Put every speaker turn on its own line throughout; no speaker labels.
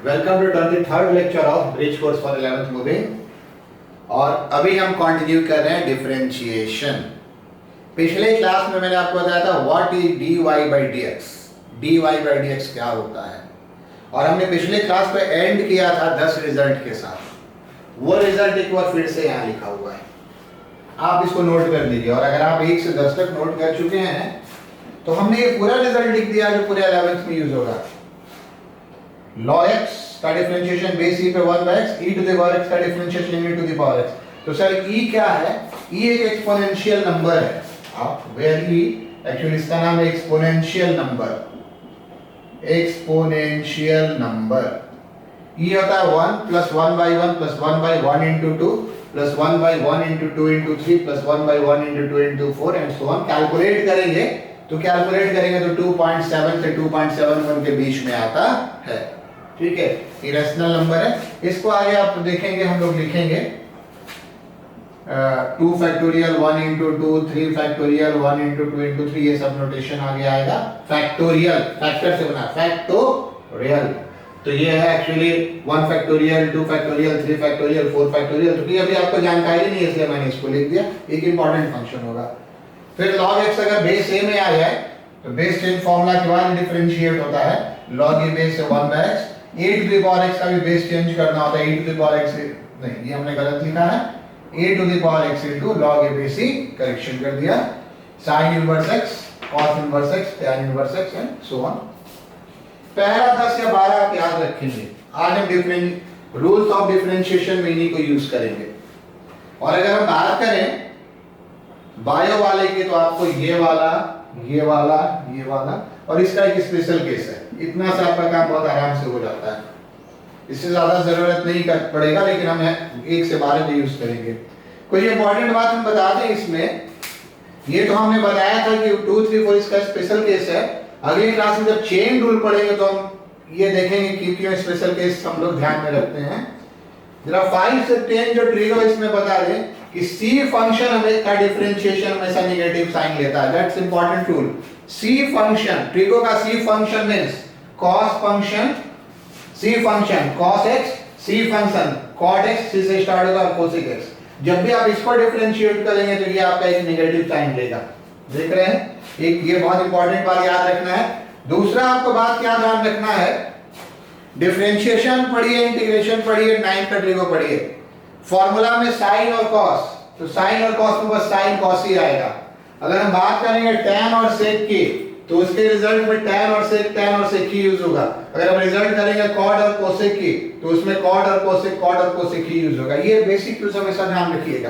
Welcome to 23rd lecture of bridge course for 11th moving. और अभी हम continue कर रहे हैं डिफरेंशिएशन। पिछले क्लास में मैंने आपको बताया था what is dy by dx, dy by dx क्या होता है, और हमने पिछले क्लास पे एंड किया था 10 रिजल्ट के साथ। वो रिजल्ट एक बार फिर से यहाँ लिखा हुआ है, आप इसको नोट कर लीजिए। और अगर आप 1 से 10 तक नोट कर चुके हैं तो हमने ये पूरा रिजल्ट लिख दिया जो पूरे 11th में यूज होगा। log x का डिफरेंशिएशन बेस e पे 1 by x, e to the power x का differentiation e to the power x। तो सर e क्या है? e एक एक्सपोनेंशियल नंबर है। आप वेयर e एक्चुअली इसका नाम है exponential number. Exponential number e होता है 1 plus 1 by 1 plus 1 by 1 into 2 plus 1 by 1 into 2 into 3 plus 1 by 1 into 2 into 4 and so on. Calculate करेंगे तो 2.71 से 2.71 के बीच में आता है। ठीक है, इरेशनल नंबर है। इसको आगे आप देखेंगे, हम लोग लिखेंगे 2 factorial 1 into 2, 3 factorial 1 into 2 into 3, ये सब नोटेशन आगे आएगा। फैक्टोरियल फैक्टर से बना, फैक्टोरियल तो ये है actually 1 factorial 2 factorial 3 factorial 4 factorial. तो ये अभी आपको जानकारी नहीं है इसलिए मैंने इसको लिख दिया, एक इंपॉर्टेंट फंक्शन होगा। फिर log x अगर बेस a में आ जाए तो बेस चेंज फार्मूला के बाद डिफरेंशिएट होता है। log a बेस से 1 by x, a to the power x का भी बेस चेंज करना होता है। a to the power x नहीं, ये हमने गलत लिखा है, a to the power x into log a base ही करेक्शन कर दिया। sin inverse x, cos inverse x, tan inverse x and so on. पहला 10 या 12 आप याद रखेंगे। आज हम डिफरेंट रूल्स ऑफ डिफरेंशिएशन में इन्हीं को यूज करेंगे। और अगर हम बात करें बायो वाले की तो आपको ये वाला, ये वाला, ये वाला और इसका एक स्पेशल केस है। इतना से आपका काम बहुत आराम से हो जाता है, इससे ज्यादा जरूरत नहीं कर पड़ेगा, लेकिन हम 1 से 12 में यूज करेंगे। कोई इंपॉर्टेंट बात हम बता दें इसमें, ये तो हमने बताया था कि 2, 3, 4 इसका स्पेशल केस है। अगली क्लास में जब चेन रूल पढ़ेंगे तो हम ये देखेंगे कि क्यों स्पेशल केस हम लोग ध्यान में रखते हैं। जरा 5 से 10 जो ट्रिगो इसमें बता दें कि c फंक्शन हमें का डिफरेंशिएशन हमेशा नेगेटिव साइन लेता है। That's important rule. c function, trigo का c function means cos function, c function cos x, c function cot x, c से स्टार्ट होगा और cosec x। जब भी आप इसको डिफरेंशिएट करेंगे तो ये आपका एक नेगेटिव साइन लेगा। देख रहे हैं, एक ये बहुत इंपॉर्टेंट बात याद रखना है। दूसरा आपको बात क्या ध्यान रखना है, डिफरेंशिएशन पढ़िए, इंटीग्रेशन पढ़िए, 9 का ट्रिगो पढ़िए। फॉर्मूला में साइन और कॉस, तो साइन और कॉस में बस साइन कॉस ही आएगा। अगर हम बात करेंगे tan और sec की तो उसके रिजल्ट में tan और sec ही यूज होगा। अगर हम रिजल्ट करेंगे cot और cosec की तो उसमें cot और cosec ही यूज होगा। ये बेसिक यूज हमेशा ध्यान रखिएगा।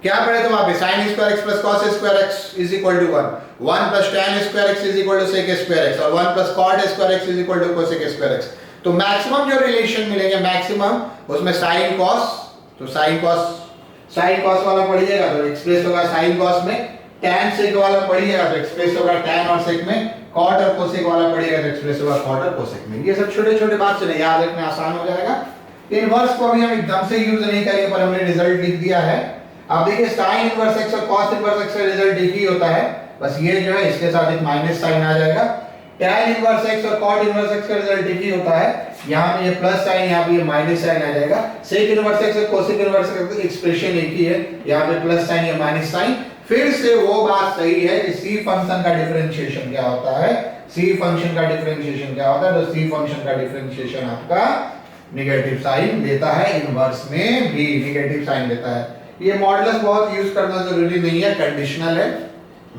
क्या पढ़े तो वहां पे sin square x plus cos square x is equal to 1 plus tan square x is equal to sec square x और 1 plus cot square x is equal to cosec square x। तो मैक्सिमम जो relation मिलेंगे maximum उसमें sin cos, तो sin cos वाला पढ़िएगा तो express होगा sin cos में, tan sec वाला पढ़िएगा तो एक्सप्रेस होगा tan और sec में, cot और cosec वाला पढ़िएगा तो एक्सप्रेस होगा cot और cosec में। ये सब छोटे-छोटे बात से याद रखना आसान हो जाएगा। इनवर्स को अभी हम एकदम से यूज नहीं करेंगे पर हमने रिजल्ट लिख दिया है। आप देखिए sin इनवर्स x और cos इनवर्स x का रिजल्ट एक ही होता है, बस ये जो है इसके साथ एक माइनस साइन आ जाएगा। tan इनवर्स x और cot इनवर्स x का रिजल्ट एक ही होता है, यहाँ पे ये प्लस साइन, यहाँ पे ये माइनस साइन आ जाएगा। sec इनवर्स x और cosec इनवर्स x का एक्सप्रेशन एक ही है, यहाँ पे प्लस साइन या माइनस साइन। फिर से वो बात सही है कि c फंक्शन का डिफरेंशिएशन क्या होता है, c फंक्शन का डिफरेंशिएशन क्या होता है, तो c फंक्शन का डिफरेंशिएशन आपका नेगेटिव साइन देता है, इनवर्स में भी नेगेटिव साइन देता है। ये मॉडुलस बहुत यूज करना जरूरी नहीं है, कंडीशनल है।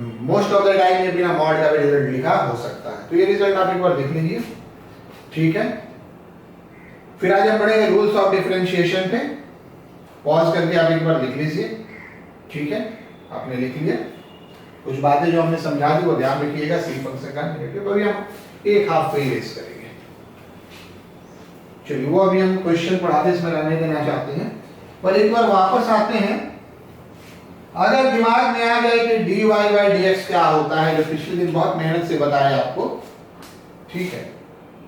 मोस्ट ऑफ द टाइम ये बिना मॉड का भी रिजल्ट लिखा हो सकता है। तो ये रिजल्ट आप एक बार देख लीजिए, ठीक है। फिर आज हम पढ़ेंगे रूल्स ऑफ डिफरेंशिएशन पे। पॉज करके आप एक बार लिख लीजिए, ठीक है। आपने लिख लिया, कुछ बातें जो हमने समझा दी वो ध्यान रखिएगा। सी फंक्शन का नेगेटिव अभी हम एक हाफ पे रेस करेंगे। चलिए, वो अभी हम क्वेश्चन पढ़ाते इसमें रहने देना चाहते हैं, पर एक बार वापस आते हैं। अगर दिमाग में आ जाए कि dy बाई dx क्या होता है, जो पिछले दिन बहुत मेहनत से बताया आपको, ठीक है,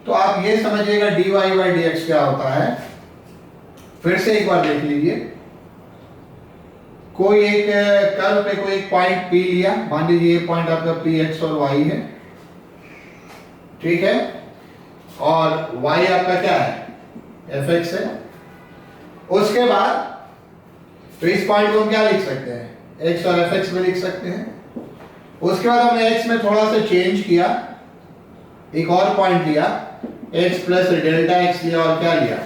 तो आप ये समझिएगा dy बाई dx क्या होता है। फिर से एक बार देख लीजिए, कोई एक कर्व पे कोई एक पॉइंट P लिया, मान लीजिए ये पॉइंट आपका Px और y है, ठीक है। और y आपका क्या है, fx है। उसके बाद तो इस पॉइंट को हम क्या लिख सकते हैं, x और fx में लिख सकते हैं। उसके बाद हमने x में थोड़ा सा चेंज किया, एक और पॉइंट लिया, x प्लस डेल्टा x लिया और क्या लिया,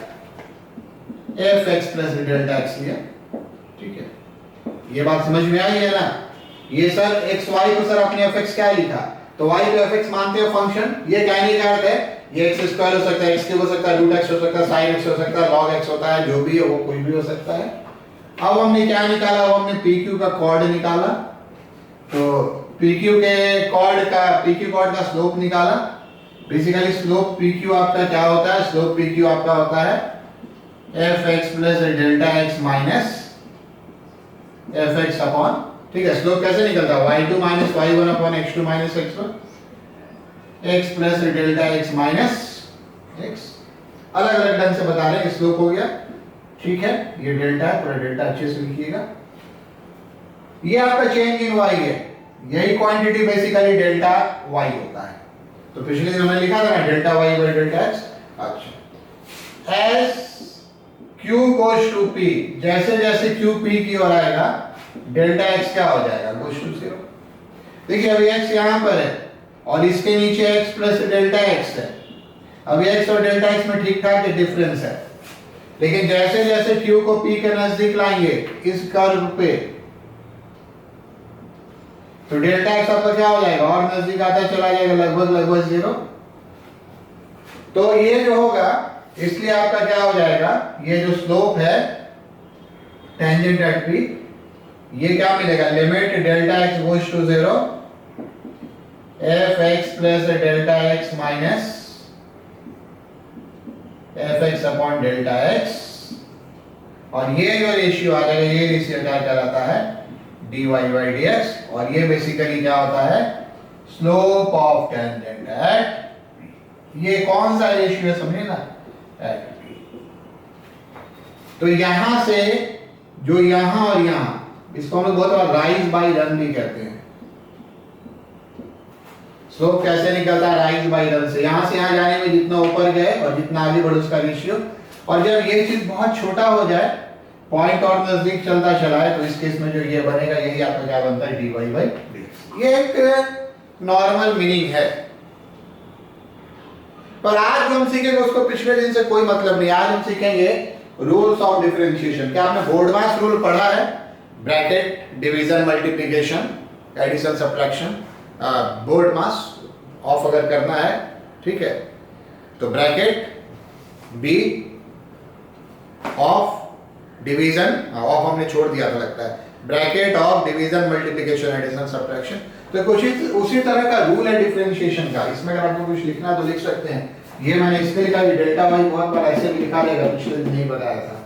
fx प्लस डेल्टा x लिया। ठीक है, ये बात समझ में आई है ना। ये सर x y को सर अपने fx क्या लिखा, तो y को fx मानते हो फंक्शन। ये कहने का अर्थ है ये x स्क्वायर हो सकता है, x क्यूब हो सकता है, रूट x हो सकता है, साइन x हो सकता है, log x होता है, जो भी है वो कोई भी हो सकता है। अब हमने क्या निकाला, वो हमने pq का कॉर्ड निकाला। तो pq के कॉर्ड का स्लोप निकाला। बेसिकली स्लोप pq आपका क्या होता है, स्लोप pq आपका होता है fx plus delta x minus fx upon, ठीक है, स्लोप कैसे निकलता है, y2 minus y1 upon x2 minus x1, x plus delta x minus x। अलग अलग ढंग से बता रहे हैं, स्लोप हो गया। ठीक है, ये डेल्टा है, थोड़ा डेल्टा अच्छे से लिखिएगा। ये आपका चेंज इन y है, यही क्वांटिटी बेसिकली डेल्टा y होता है। तो पिछले दिन हमने लिखा था ना delta y by delta x। अच्छा, as q goes to p, जैसे जैसे q p की ओर आएगा डेल्टा x क्या हो जाएगा, goes to 0। देखिए अभी x यहां पर है और इसके नीचे x प्लस डेल्टा x है। अभी x और डेल्टा x में ठीक ठाक डिफरेंस है, लेकिन जैसे जैसे q को p के नजदीक लाएंगे इस कर्व पे, तो डेल्टा x आपका क्या हो जाएगा, और नजदीक आता चला जाएगा, लगभग 0। तो ये जो होगा, इसलिए आपका क्या हो जाएगा, ये जो स्लोप है टेंजेंट एट p, ये क्या मिलेगा, limit delta x goes to 0 fx plus delta x minus fx upon delta x, और ये जो रेशियो आ जाएगा, ये रेशियो क्या कहलाता है, dy by dx, और ये बेसिकली क्या होता है, slope of tangent at p। ये कौन सा रेशियो है समझे ना, एट p। तो यहां से जो यहां और यहां, इसको हम लोग बहुत बार राइज बाय रन भी कहते हैं। स्लोप कैसे निकलता है, राइज बाय रन से, यहां से यहां जाने में जितना ऊपर गए और जितना आगे बढ़े उसका रेशियो। और जब ये चीज बहुत छोटा हो जाए, पॉइंट और नजदीक चलता चला है, तो इस केस में जो ये बनेगा, यही आपका क्या बनता है, dy बाय dx। ये एक नॉर्मल मीनिंग है, पर आज जो हम सीखेंगे उसको पिछले दिन से कोई मतलब नहीं। आज हम सीखेंगे रूल्स ऑफ डिफरेंशिएशन। क्या आपने बोर्ड मास रूल पढ़ा है, bracket, division, multiplication, addition, subtraction, BODMAS of अगर करना है, ठीक है, तो bracket B of division, of हमने छोड़ दिया था लगता है, bracket of division, multiplication, addition, subtraction. तो कुछ उसी तरह का रूल है डिफरेंशिएशन का। इसमें अगर आपको कुछ लिखना है तो लिख सकते हैं। ये मैंने इसलिए लिखा कि डेल्टा वाई बहुत बार ऐसे भी लिखा रहेगा, पिछले दिन नहीं बताया था,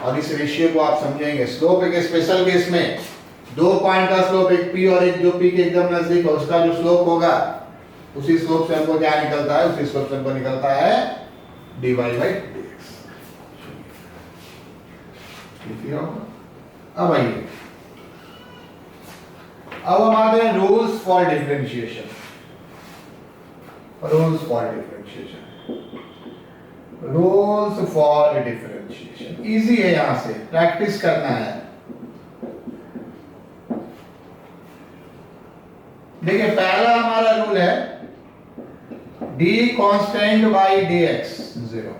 और इस रेशियो को आप समझेंगे। स्लोप एक स्पेशल केस में, दो पॉइंट का स्लोप, एक p और एक जो p के एकदम नजदीक है, उसका जो स्लोप होगा, उसी स्लोप से हमको क्या निकलता है, उसी स्लोप से हमको निकलता है dy by dx। अब आइए, अब हम आते हैं rules for differentiation. Rules for differentiation, rules for differentiation easy है, यहां से प्रैक्टिस करना है। देखिए पहला हमारा रूल है d constant by dx 0।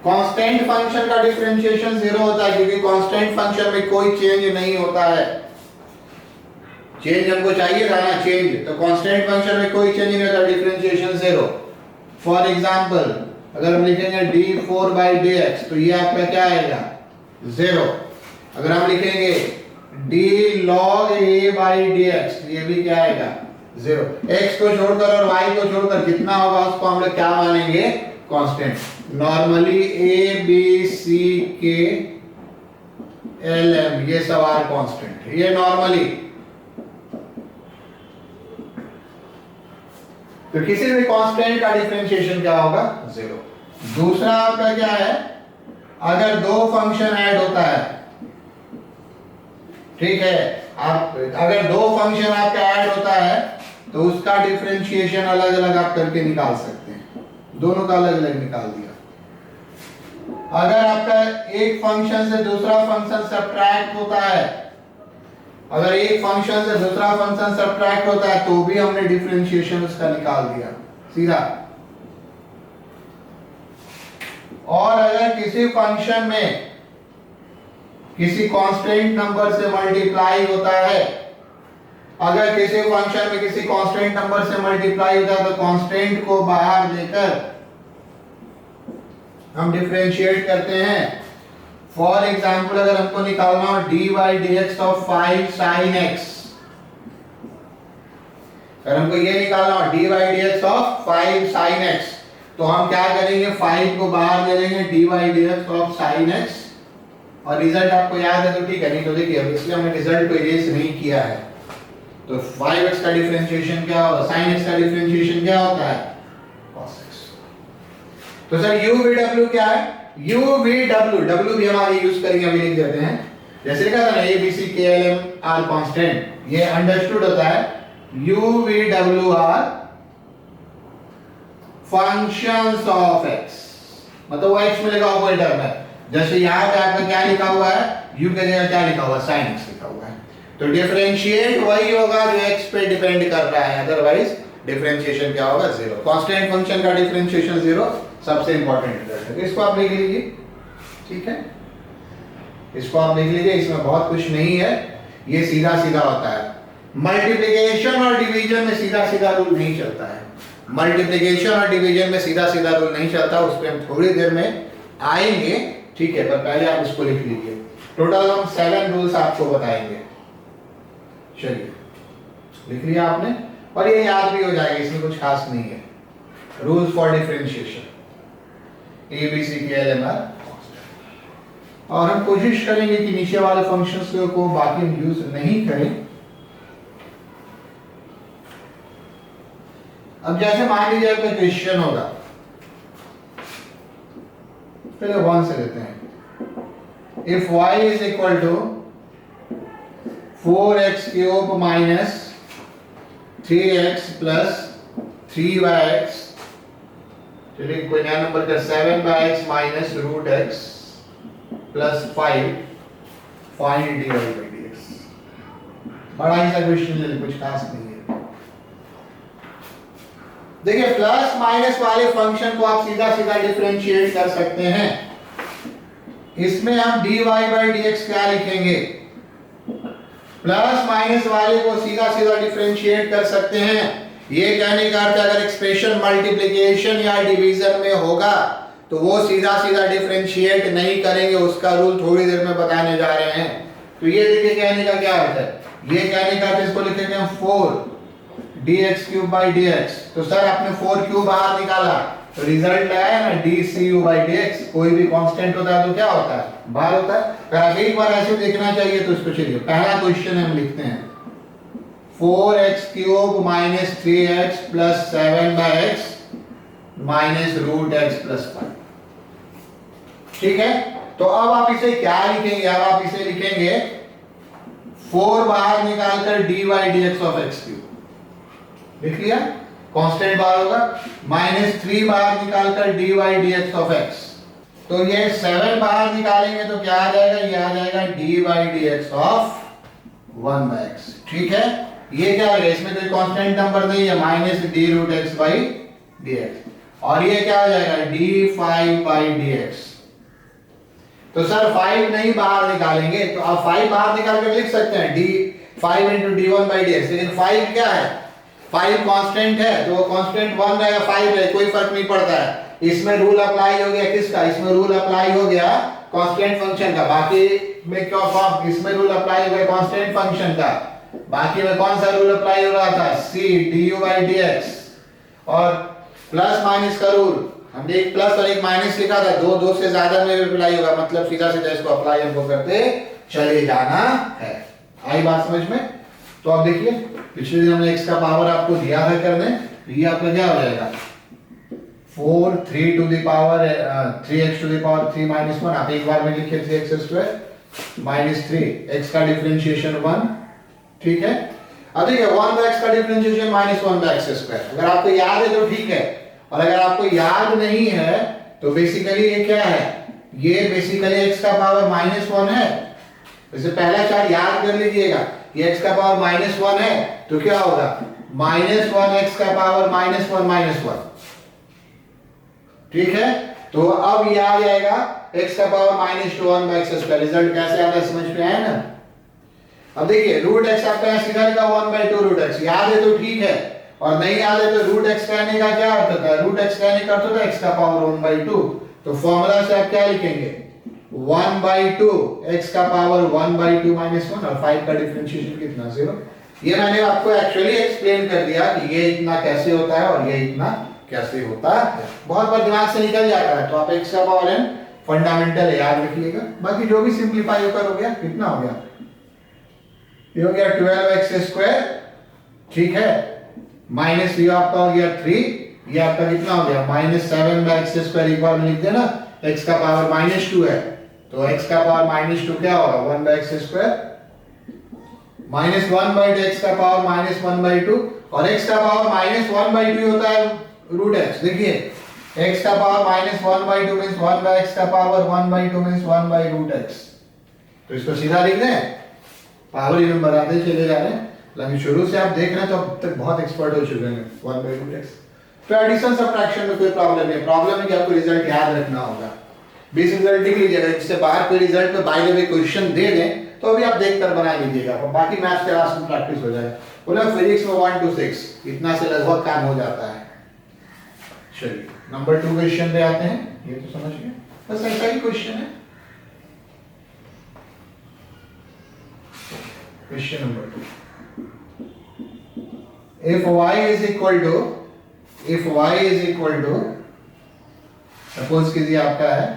Constant function का डिफरेंशिएशन 0 होता है, क्योंकि कांस्टेंट फंक्शन में कोई चेंज नहीं होता है। चेंज हमको चाहिए था ना, चेंज, तो कांस्टेंट फंक्शन में कोई चेंज नहीं होता, डिफरेंशिएशन 0। फॉर एग्जांपल अगर हम लिखेंगे d4 बाई dx, तो ये आपका क्या आएगा, 0। अगर हम लिखेंगे d log a by dx, ये भी क्या आएगा, 0। x को छोड़कर और y को छोड़कर जितना होगा उसको हम लोग क्या मानेंगे, constant. Normally a b c k l m ये सब आर कांस्टेंट, ये नॉर्मली। तो किसी भी कांस्टेंट का डिफरेंशिएशन क्या होगा, 0। दूसरा आपका क्या है, अगर दो फंक्शन ऐड होता है, ठीक है, आप अगर दो फंक्शन आपका ऐड होता है तो उसका डिफरेंशिएशन अलग अलग आप करके निकाल सकते हैं। दोनों का अलग अलग निकाल दिया। अगर आपका एक फंक्शन से दूसरा फंक्शन सब्ट्रैक्ट होता है, अगर एक फंक्शन से दूसरा फंक्शन सब्ट्रैक्ट होता है तो भी हमने डिफरेंशिएशन उसका निकाल दिया सीधा। और अगर किसी फंक्शन में किसी कांस्टेंट नंबर से मल्टीप्लाई होता है, अगर किसी फंक्शन में किसी कांस्टेंट नंबर से मल्टीप्लाई होता है तो कांस्टेंट को बाहर लेकर हम डिफरेंशिएट करते हैं। फॉर एग्जाम्पल अगर हमको निकालना हो dy dx of 5 sin x, अगर हमको ये निकालना हो dy dx of 5 sin x, तो हम क्या करेंगे 5 को बाहर ले लेंगे dy dx of sin x, और रिजल्ट आपको याद है तो ठीक है, नहीं तो देखिए अब इसलिए हमने रिजल्ट को इरेज नहीं किया है। तो 5x का डिफरेंशिएशन क्या होगा, sin x का डिफरेंशिएशन क्या होता है cos x। तो सर u v w क्या है, u v w, w भी हमारे यूज करेंगे, अभी लिख देते हैं। जैसे लिखा था ना a b c k l m r constant, ये अंडरस्टूड होता है u v w r functions of x, मतलब वो x में लिखा हुआ कोई टर्म है। जैसे यहाँ पे आपका क्या लिखा हुआ है, u के जगह क्या लिखा हुआ है, sin x लिखा हुआ है। तो डिफरेंशिएट वही होगा जो x पे डिपेंड कर रहा है, अदरवाइज डिफरेंशिएशन क्या होगा, जीरो। कांस्टेंट फंक्शन का डिफरेंशिएशन जीरो, सबसे इंपॉर्टेंट रिजल्ट है। इसको आप लिख लीजिए, ठीक है, इसको आप लिख लीजिए, इसमें बहुत कुछ नहीं है, ये सीधा सीधा होता है। मल्टीप्लिकेशन और डिवीजन में सीधा सीधा रूल नहीं चलता है, मल्टीप्लिकेशन और डिवीजन में सीधा सीधा रूल नहीं चलता, उस पर हम थोड़ी देर में आएंगे, ठीक है, पर पहले आप इसको लिख लीजिए। टोटल हम 7 रूल्स आपको बताएंगे, चलिए लिख लिया आपने, और ये याद भी हो जाएगा, इसमें कुछ खास नहीं है। Rules for differentiation a b c k l m r, और हम कोशिश करेंगे कि नीचे वाले फंक्शंस को बाकी हम यूज नहीं करें। अब जैसे मान लीजिए आपका क्वेश्चन होगा, पहले 1 से लेते हैं। If y is equal to 4x cube minus 3x plus 3y, चलिए कोई नया नंबर का 7x minus root x plus 5, find dy by dx। बड़ा ही सा क्वेश्चन है, कुछ खास नहीं है। देखिए प्लस माइनस वाले फंक्शन को आप सीधा सीधा डिफरेंशिएट कर सकते हैं। इसमें हम dy by dx क्या लिखेंगे, प्लस माइनस वाले को सीधा सीधा डिफरेंशिएट कर सकते हैं। ये कहने का अर्थ अगर एक्सप्रेशन मल्टीप्लिकेशन या डिवीजन में होगा तो वो सीधा सीधा डिफरेंशिएट नहीं करेंगे, उसका रूल थोड़ी देर में बताने जा रहे हैं। तो ये देखिए कहने का क्या अर्थ है, ये कहने का अर्थ इसको लिखेंगे हम 4 dx क्यूब बाई dx। तो सर आपने 4 क्यूब बाहर निकाला तो रिजल्ट आया ना dcu बाई dx। कोई भी कांस्टेंट होता है तो क्या होता है, बाहर होता है। अगर एक बार ऐसे देखना चाहिए तो इसको चलिए पहला क्वेश्चन हम लिखते हैं, 4x cube minus 3x plus 7x minus root x plus 5, ठीक है। तो अब आप इसे क्या लिखेंगे, अब आप इसे लिखेंगे 4 बाहर निकालकर dy dx of x cube, लिख लिया, कांस्टेंट बाहर होगा, माइनस 3 बाहर निकालकर dy dx ऑफ x। तो ये 7 बाहर निकालेंगे तो क्या आ जाएगा, ये आ जाएगा dy dx ऑफ 1/x, ठीक है। ये क्या है, इसमें कोई कांस्टेंट नंबर नहीं है, minus d root x by dx, और ये क्या हो जाएगा d5 बाई dx। तो सर 5 नहीं बाहर निकालेंगे तो आप 5 बाहर निकाल कर लिख सकते हैं d5 into d1 by dx, लेकिन 5 क्या है, 5 कांस्टेंट है तो वो कांस्टेंट 1 रहेगा, 5 रहे, कोई फर्क नहीं पड़ता है। इसमें रूल अप्लाई हो गया किसका, इसमें रूल अप्लाई हो गया कांस्टेंट फंक्शन का, बाकी में क्या फॉर्म, इसमें रूल अप्लाई हो गया कांस्टेंट फंक्शन का, बाकी में कौन सा रूल अप्लाई हो रहा था, c du by dx। और प्लस माइनस का रूल, हमने एक प्लस और एक माइनस लिखा था, दो से ज्यादा में अप्लाई होगा, मतलब सीधा सीधा इसको अप्लाई हमको करते चले जाना है। आई बात समझ में। तो अब देखिए पिछले दिन हमने x का पावर आपको दिया था करने, तो ये आपका क्या हो जाएगा 4 3 to the power 3x to the power 3 minus 1। आप एक बार में लिखिए 3x स्क्वायर माइनस 3, x का डिफरेंशिएशन 1, ठीक है। अब देखिए 1/x का डिफरेंशिएशन माइनस 1/x स्क्वायर, अगर आपको याद है तो ठीक है, और अगर आपको याद नहीं है तो बेसिकली ये क्या है, ये बेसिकली x का पावर -1 है। वैसे पहला चार्ट याद कर लीजिएगा, ये x का पावर -1 है तो क्या होगा, -1 x का पावर -1 ठीक है। तो अब ये आ जाएगा x का पावर -1/x²। रिजल्ट कैसे आता है समझ में आया ना। अब देखिए रूट x आपका यहाँ सीधा लिखा 1/2 रूट x, याद है तो ठीक है, और नहीं याद है तो रूट x कहने का क्या अर्थ होता है, रूट x कहने का अर्थ होता है x का पावर 1/2। तो फॉर्मूला से आप क्या लिखेंगे, 1/2 x का पावर 1/2 -1, और 5 का डिफरेंशिएशन कितना, 0। ये मैंने आपको एक्चुअली एक्सप्लेन कर दिया कि ये इतना कैसे होता है और ये इतना कैसे होता है। बहुत बार दिमाग से निकल जाता है, तो आप x का पावर n फंडामेंटल याद रखिएगा। बाकी जो भी सिंपलीफाई होकर हो गया, कितना हो गया, ये हो गया 12x², ठीक है, माइनस ये आपका हो गया 3, ये आपका कितना हो गया -7/x²। एक बार लिख देना, x का पावर -2 है तो x का पावर -2 क्या होगा 1/x², -1/x का पावर -1/2, और x का पावर -1/2 होता है रूट x। देखिए x का पावर -1/2 मींस 1/x का पावर 1/2 मींस 1/√x। तो इसको सीधा लिख दें, पावर इवन बढ़ाते चले जा रहे हैं, लेकिन शुरू से आप देख रहे हैं तो अब तक बहुत एक्सपर्ट हो चुके हैं 1/√x। तो एडिशन सब्ट्रैक्शन में कोई प्रॉब्लम नहीं, प्रॉब्लम है कि आपको रिजल्ट याद रखना होगा। 20 रिजल्ट लिख लीजिएगा, इससे बाहर कोई रिजल्ट में बाय द वे क्वेश्चन दे दें तो अभी आप देखकर बना लीजिएगा, और बाकी मैथ्स क्लास में प्रैक्टिस हो जाएगा। बोला फिजिक्स में 1 to 6 इतना से लगभग काम हो जाता है। चलिए नंबर 2 क्वेश्चन पे आते हैं, ये तो समझ गए, बस ऐसा ही क्वेश्चन है। Question number 2, if y is equal to suppose कीजिए आपका है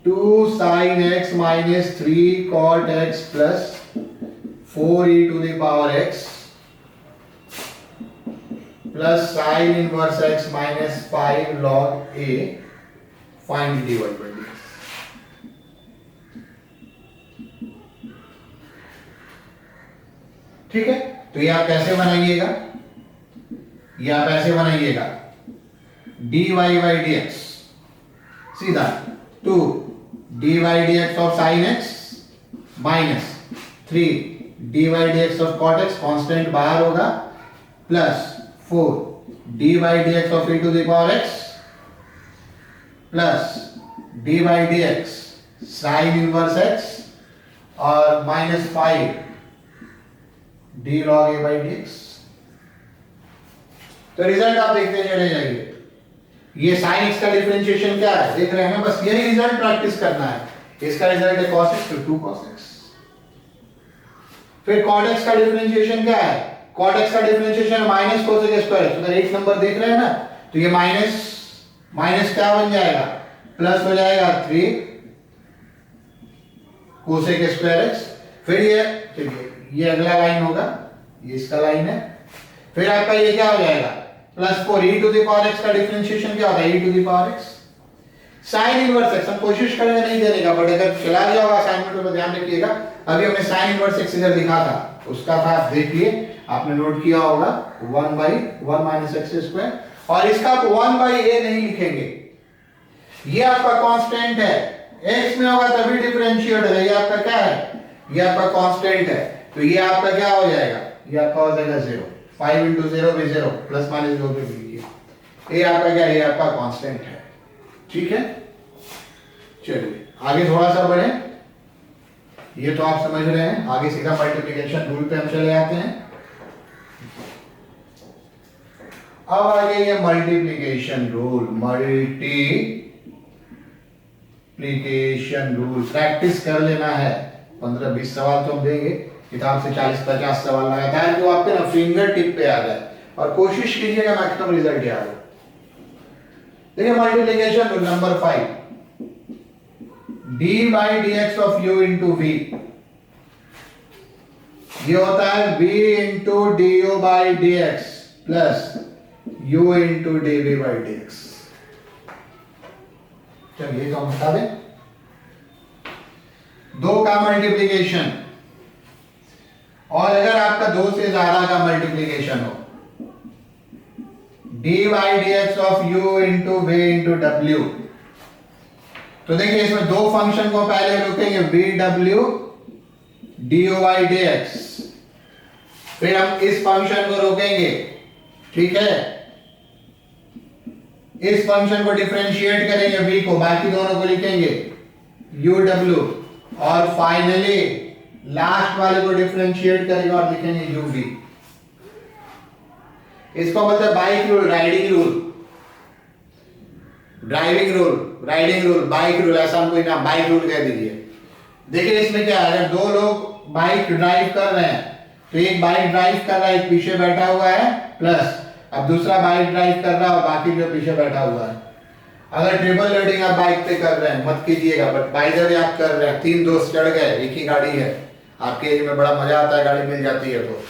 2 sin x minus 3 cot x plus 4e to the power x plus sin inverse x minus 5 log a, find dy by dx। ठीक है, तो ये आप कैसे बनाइएगा, ये आप ऐसे बनाइएगा dy by dx, सीधा 2 dy dx of sin x minus 3 dy dx of cot x, constant बाहर होगा, plus 4 dy dx of e to the power x plus dy dx sin inverse x और minus 5 d log a by dx। तो result आप देखते चले जाइए, ये sin x का डिफरेंशिएशन क्या है देख रहे हैं, बस यही रिजल्ट प्रैक्टिस करना है। इसका रिजल्ट है cos x, तो 2 cos x। फिर cot x का डिफरेंशिएशन क्या है, cot x का differentiation minus cos x square. तो अगर एक नंबर देख रहे हैं ना, तो ये माइनस क्या बन जाएगा, प्लस हो जाएगा 3 cos x स्क्वायर x। फिर ये अगला लाइन होगा, ये इसका लाइन है। फिर आपका ये क्या हो जाएगा, plus 4 e to the power x का डिफरेंशिएशन क्या होता है, e to the power x sin inverse x। हम कोशिश करेंगे नहीं देने का, बट अगर चला गया होगा असाइनमेंट में तो ध्यान रखिएगा। अभी हमने sin इनवर्स x इधर लिखा था, उसका था आप देखिए, आपने नोट किया होगा 1/1 माइनस x स्क्वायर, और इसका आप 1/a नहीं लिखेंगे, ये आपका कांस्टेंट है, x में होगा तभी डिफरेंशिएट होगा। ये आपका क्या है, ये आपका कांस्टेंट है, तो ये आपका क्या हो जाएगा, ये आपका हो जाएगा 0। 5 into 0 भी 0, प्लस माइनस 2 भी लिखिए। ये आपका क्या है, ये आपका कांस्टेंट है, ठीक है। चलिए आगे थोड़ा सा बढ़े, ये तो आप समझ रहे हैं, आगे सीधा मल्टीप्लिकेशन रूल पे हम चले आते हैं। अब आगे ये multiplication rule, multiplication rule practice कर लेना है। 15-20 सवाल तो हम देंगे, किताब से 40-50 सवाल लगातार जो आपके ना फिंगर टिप पे आ जाए, और कोशिश कीजिएगा मैक्सिमम रिजल्ट याद हो। देखिए multiplication rule number 5, d by dx of u into v, ये होता है v into du by dx plus u into dv by dx। चलिए तो हम बता दें, दो का मल्टीप्लिकेशन, और अगर आपका 2 से ज्यादा का मल्टीप्लिकेशन हो, dy dx of u into v into w। तो देखिए इसमें दो फंक्शन को पहले रोकेंगे, vw dy dx, फिर हम इस फंक्शन को रोकेंगे, ठीक है, इस फंक्शन को डिफरेंशिएट करेंगे v को, बाकी दोनों को लिखेंगे uw, और फाइनली लास्ट वाले को डिफरेंशिएट करेंगे और लिखेंगे uv। इसको बोलते हैं bike rule, riding rule, driving rule, riding rule, bike rule, ऐसा हम कोई नाम बाइक रूल कह दीजिए। देखिए इसमें क्या है, अगर दो लोग बाइक ड्राइव कर रहे हैं तो एक बाइक ड्राइव कर रहा है, एक पीछे बैठा हुआ है, प्लस अब दूसरा बाइक ड्राइव कर रहा है और बाकी जो पीछे बैठा हुआ है। अगर ट्रिपल लोडिंग आप बाइक पे कर रहे हैं मत कीजिएगा, बट बाय द वे आप कर रहे हैं, तीन दोस्त चढ़ गए, एक ही गाड़ी है, आपके एरिया में बड़ा मजा आता है गाड़ी मिल जाती है तो,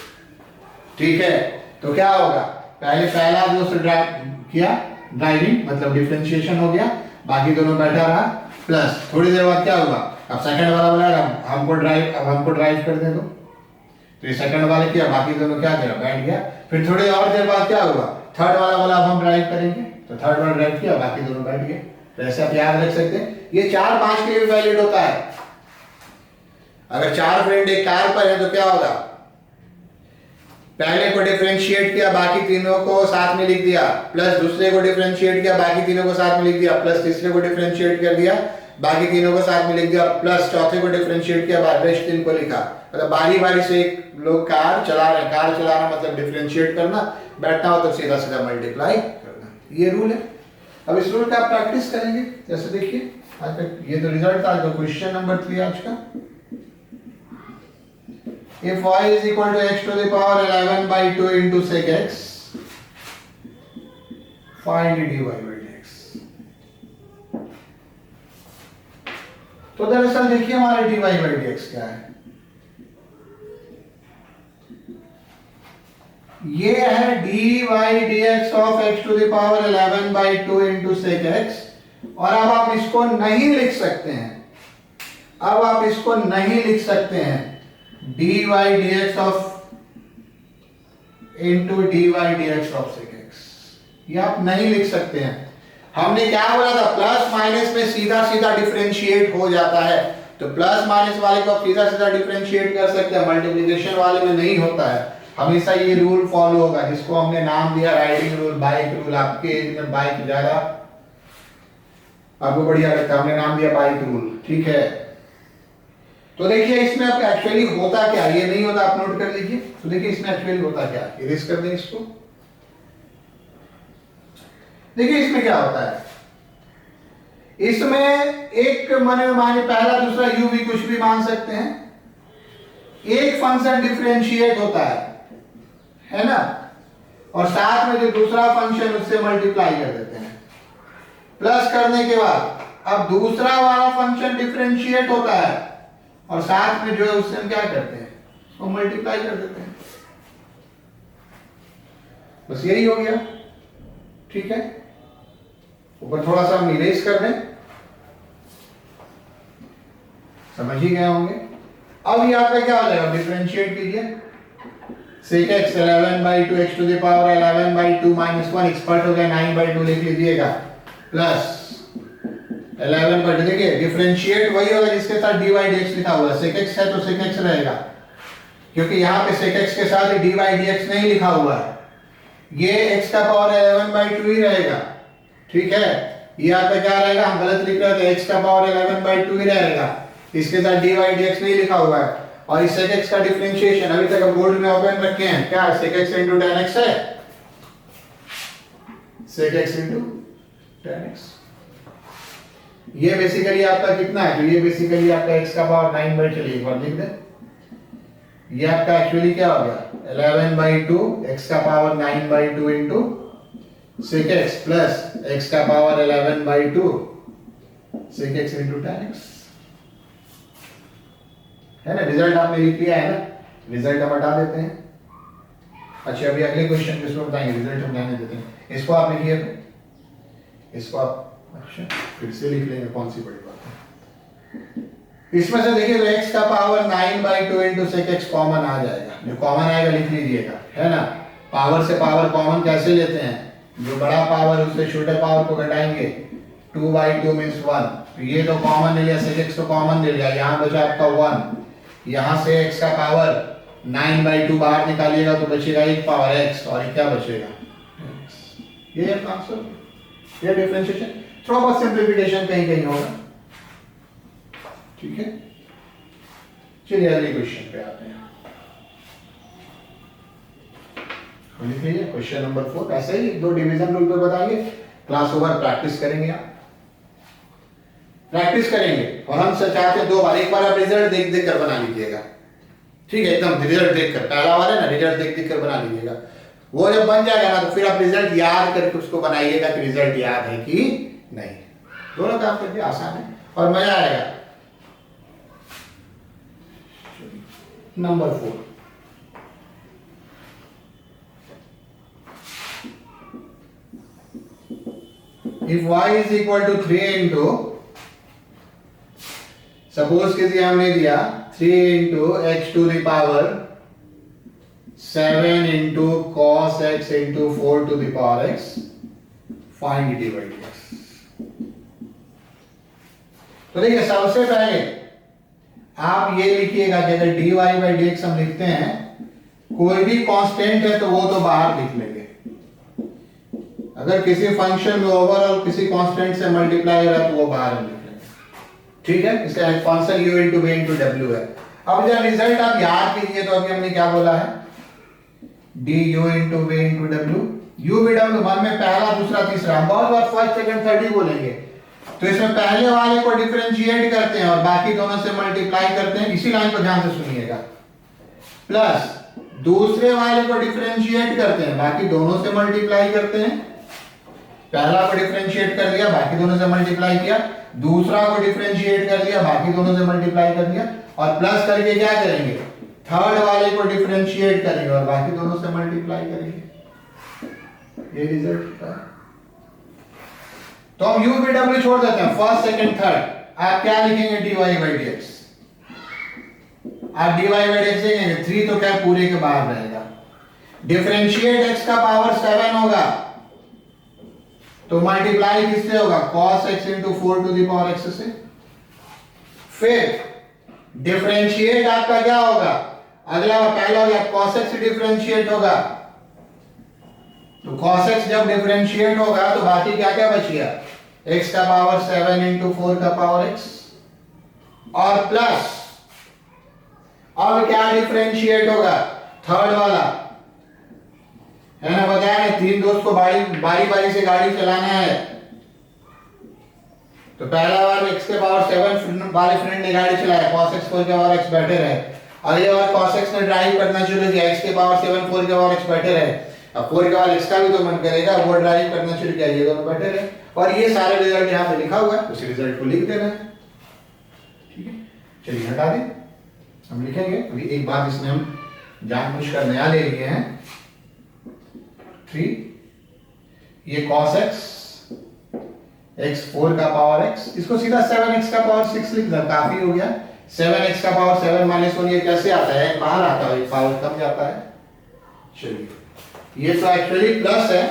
ठीक है, तो क्या होगा, पहले पहला दोस्त ड्राइव किया, ड्राइविंग मतलब डिफरेंशिएशन हो गया, बाकी दोनों बैठा रहा, प्लस थोड़ी देर बाद क्या हुआ, अब सेकंड वाला बोला हमको ड्राइव कर दे दो, तो ये सेकंड वाले किया, बाकी दोनों क्या किया, बैठ गया, फिर थोड़ी और देर बाद क्या हुआ, थर्ड वाला बोला अब हम ड्राइव करेंगे, तो थर्ड वाला ड्राइव किया, बाकी दोनों बैठ गए। तो ऐसे आप याद रख सकते हैं, ये 4-5 के लिए भी वैलिड होता है। अगर 4 फ्रेंड एक कार पर है तो क्या होगा, पहले को डिफरेंशिएट किया, बाकी तीनों को साथ में लिख दिया, प्लस दूसरे को डिफरेंशिएट किया, बाकी तीनों को साथ में लिख दिया, प्लस तीसरे को डिफरेंशिएट कर दिया, बाकी तीनों को साथ में लिख दिया, प्लस चौथे को डिफरेंशिएट किया, रेस्ट 3 को लिखा। मतलब बारी बारी से एक लोग कार चला रहे हैं, कार चलाना मतलब डिफरेंशिएट करना, बैठना हो तो सीधा सीधा मल्टीप्लाई करना, ये रूल है। अब इस रूल का आप प्रैक्टिस करेंगे, जैसे देखिए आज तक ये तो रिजल्ट था, जो क्वेश्चन नंबर 3 आज का, if y is equal to x to the power 11 by 2 into sec x, find dy by dx। तो दरअसल देखिए हमारे dy by dx क्या है, ये है dy dx of x to the power 11 by 2 into sec x, और अब आप इसको नहीं लिख सकते हैं, अब आप इसको नहीं लिख सकते हैं dy dx of into dy dx of sec x, ये आप नहीं लिख सकते हैं। हमने क्या बोला था, प्लस माइनस में सीधा सीधा डिफरेंशिएट हो जाता है, तो प्लस माइनस वाले को आप सीधा सीधा डिफरेंशिएट कर सकते हैं, मल्टीप्लिकेशन वाले में नहीं होता है, हमेशा ये रूल फॉलो होगा, जिसको हमने नाम दिया राइडिंग रूल, बाइक रूल। आपके एरिया में बाइक ज्यादा आपको बढ़िया लगता है, हमने नाम दिया बाइक रूल, ठीक है। तो देखिए इसमें अब एक्चुअली होता क्या, ये नहीं होता, आप नोट कर लीजिए। तो देखिए इसमें एक्चुअली होता क्या, इरेज कर दें इसको। देखिए इसमें क्या होता है, इसमें एक माने पहला दूसरा u भी कुछ भी मान सकते हैं, एक फंक्शन डिफरेंशिएट होता है ना, और साथ में जो दूसरा फंक्शन उससे मल्टीप्लाई कर देते हैं, प्लस करने के बाद अब दूसरा वाला फंक्शन डिफरेंशिएट होता है और साथ में जो है उससे हम क्या करते हैं, उसको मल्टीप्लाई कर देते हैं, बस यही हो गया, ठीक है। ऊपर थोड़ा सा हम इरेज कर दें, समझ ही गए होंगे। अब यहाँ पे क्या हो जाएगा, डिफरेंशिएट कीजिए, sec x 11 by 2 x to the power 11 by 2 minus 1, expert हो गया, 9 by 2 लिख लीजिएगा, प्लस 11 by 2, देखिए डिफरेंशिएट वही होगा जिसके साथ dy dx लिखा हुआ है, sec x है तो sec x रहेगा, क्योंकि यहाँ पे sec x के साथ dy dx नहीं लिखा हुआ है, ये x का पावर 11 by 2 ही रहेगा, ठीक है। ये यहाँ पे क्या रहेगा, हम गलत लिख रहे थे, x का पावर 11 by 2 ही रहेगा, इसके साथ dy dx नहीं लिखा हुआ है, और इस sec x का डिफरेंशिएशन अभी तक हम बोर्ड में ओपन रखे हैं, क्या sec x into tan x है, sec x into tan x, ये बेसिकली आपका कितना है, तो ये बेसिकली आपका x का पावर 9 by, चलिए एक बार लिख दें, ये आपका एक्चुअली क्या हो गया 11 by 2 x का power 9 by 2 into sec x plus x का power 11 by 2 sec x into tan x, है ना। रिजल्ट आपने लिख लिया है ना, रिजल्ट हम हटा देते हैं। अच्छा अभी अगले क्वेश्चन के इसमें बताएंगे, रिजल्ट हम रहने देते हैं, इसको आप लिखिए, इसको आप अच्छा फिर से लिख लेंगे, कौन सी बड़ी बात है। इसमें से देखिए तो x का power 9 by 2 into sec x common आ जाएगा, जो कॉमन आएगा लिख लीजिएगा, है ना। पावर से पावर कॉमन कैसे लेते हैं, जो बड़ा पावर उससे छोटे पावर को घटाएंगे, 2/2 मीन्स 1, तो ये तो कॉमन ले लिया, sec x तो कॉमन ले लिया, यहाँ बचा आपका 1, यहाँ से x का पावर 9/2 बाहर निकालिएगा तो बचेगा 1 पावर x, और ये क्या बचेगा, ये है आंसर, ये डिफरेंशिएशन, थोड़ा बहुत सिंप्लीफिकेशन कहीं कहीं होगा, ठीक है। चलिए अगले क्वेश्चन पे आते हैं। लिखिए क्वेश्चन नंबर 4, ऐसे ही 2 डिवीजन रूल पे बताएंगे, क्लास ओवर प्रैक्टिस करेंगे, आप प्रैक्टिस करेंगे, और हम चाहते हैं 2 बार, एक बार आप रिजल्ट देख देख कर बना लीजिएगा, ठीक है, एकदम रिजल्ट देख कर, पहला वाला है ना, रिजल्ट देख देख कर बना लीजिएगा, वो जब बन जाएगा ना तो फिर आप रिजल्ट याद करके उसको बनाइएगा कि रिजल्ट याद है कि नहीं, दोनों काम करके आसान है और मजा आएगा। Number 4, if y is equal to 3 into, suppose किसी हमने दिया 3 into x to the power 7 into cos x into 4 to the power x, find dy dx। तो देखिए सबसे पहले आप ये लिखिएगा कि अगर dy by dx हम लिखते हैं, कोई भी कांस्टेंट है तो वो तो बाहर लिख लेंगे, अगर किसी फंक्शन में ओवरऑल किसी कांस्टेंट से मल्टीप्लाई हो रहा है तो वो बाहर लिख लेंगे, ठीक है, इसका function u into v into w है। अब जब रिजल्ट आप याद कीजिए तो अभी हमने क्या बोला है, du into v into w, u v w one में पहला दूसरा तीसरा, हम बहुत बार फर्स्ट सेकंड थर्ड ही बोलेंगे, तो इसमें पहले वाले को डिफरेंशिएट करते हैं और बाकी दोनों से मल्टीप्लाई करते हैं, इसी लाइन को ध्यान से सुनिएगा, प्लस दूसरे वाले को डिफरेंशिएट करते हैं, बाकी दोनों से मल्टीप्लाई करते हैं, पहला को डिफरेंशिएट कर दिया, बाकी दोनों से मल्टीप्लाई किया, दूसरा को डिफरेंशिएट कर दिया, बाकी दोनों से मल्टीप्लाई कर दिया, और प्लस करके क्या करेंगे, थर्ड वाले को डिफरेंशिएट करेंगे और बाकी दोनों से मल्टीप्लाई करेंगे, ये रिजल्ट है। तो हम u v w छोड़ देते हैं, फर्स्ट सेकंड थर्ड, आप क्या लिखेंगे, dy by dx, आप dy by dx लिखेंगे, 3 तो क्या पूरे के बाहर रहेगा, डिफरेंशिएट x का पावर 7 होगा तो मल्टीप्लाई किससे होगा, cos x into 4 to the power x से, फिर डिफरेंशिएट आपका क्या होगा, अगला पहला हो गया cos x डिफरेंशिएट होगा, तो cos x जब डिफरेंशिएट होगा तो बाकी क्या क्या बचिएगा, x का पावर 7 into 4 का पावर x, और प्लस अब क्या डिफरेंशिएट होगा, थर्ड वाला है ना, बताया ना, 3 दोस्त को बारी बारी से गाड़ी चलाना है, तो पहला बार x के पावर 7 वाले फ्रेंड ने गाड़ी चलाया, cos x 4 के पावर x बैठे रहे, अगली बार cos x ने ड्राइव करना शुरू किया, x के पावर 7 4 के पावर x बैठे रहे, अब 4 के पावर x का भी तो मन करेगा, वो ड्राइव करना शुरू किया, ये दोनों बैठे रहे, और ये सारे रिजल्ट यहाँ पे लिखा हुआ है, उसी रिजल्ट को लिख देना है, ठीक है। चलिए हटा दें, हम लिखेंगे अभी एक बात, इसमें हम जानबूझकर नया ले लिए हैं, 3, ये cos x x 4 का पावर x, इसको सीधा 7x का पावर 6 लिख दो, काफी हो गया, 7x का पावर 7 माइनस 1 ये कैसे आता है, बाहर आता है, पावर कम जाता है, चलिए ये तो एक्चुअली प्लस है,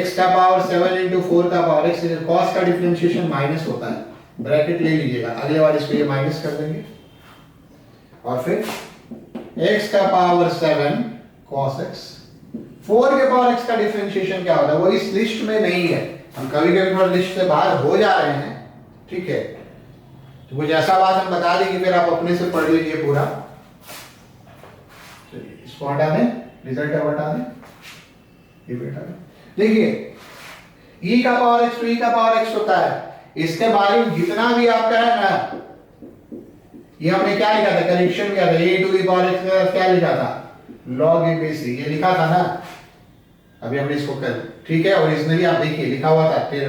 x का पावर 7 into 4 का पावर x, cos का डिफरेंशिएशन माइनस होता है, ब्रैकेट ले लीजिएगा, अगले बार इसको ये माइनस कर देंगे, और फिर x का पावर 7 cos x, 4 के पावर x का डिफरेंशिएशन क्या होता है, वो इस लिस्ट में नहीं है, हम कभी कभी थोड़ा लिस्ट से बाहर हो जा रहे हैं, ठीक है, तो कुछ ऐसा बात हम बता देंगे, फिर आप अपने से पढ़ लीजिए पूरा, चलिए इसको हटा दें, रिजल्ट अब हटा दें, ये बेटा देखिए e का पावर x तो e का पावर x होता है, इसके बारे में जितना भी आपका है ना, ये हमने क्या लिखा था, करेक्शन किया था, a to the power x का क्या लिखा था, log a base c, ये लिखा था ना, अभी हमने इसको कर, ठीक है, और इसमें भी आप देखिए लिखा हुआ था, फिर